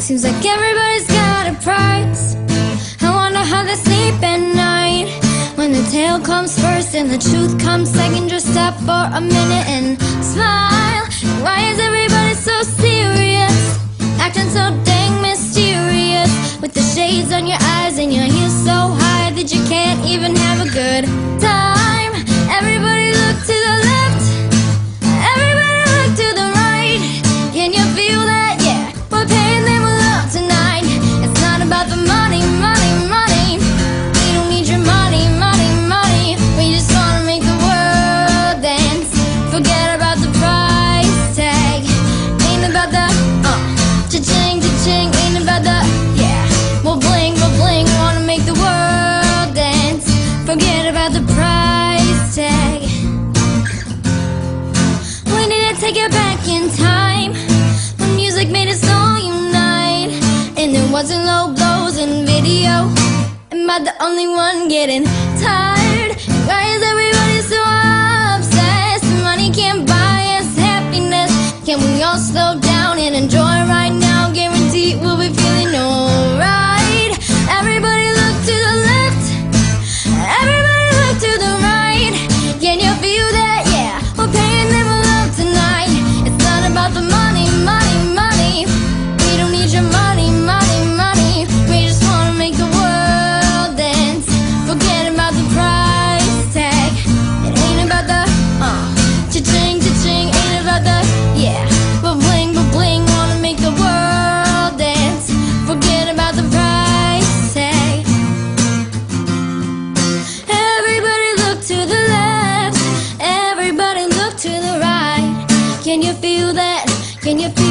Seems like everybody's got a price. I wonder how they sleep at night, when the tale comes first and the truth comes second. Just stop for a minute and smile. Why is everybody so serious, acting so dang mysterious, with the shades on your eyes and your heels so high that you can't even have a good time? Everybody look to the left, everybody look to the right. Can you feel that? Yeah, we're paying them love tonight. It's not about the money, money, money. We don't need your money, money, money. We just wanna make the world dance. Forget about the price tag. Ain't about the cha-ching, cha-ching. Ain't about the, yeah, we'll bling, wanna make the world dance. Forget about the price tag. We need to take it back in time, when music made us all unite, and there wasn't low blows in video. Am I the only one getting tired? Why is everybody so obsessed? Money can't buy us happiness. Can we all slow down and enjoy right now? Guaranteed we'll be feeling alright. Everybody look to the left, everybody look to the right. Can you feel that? Yeah, we're paying them love tonight. It's not about the money, money, money. We don't need your money, money, money. We just wanna make the world dance. Forget about the price tag. It ain't about the cha-ching, cha-ching. Ain't about the, yeah, but bling, wanna make the world dance. Forget about the price tag. Everybody look to the left, everybody look to the right. Can you feel that? Can you feel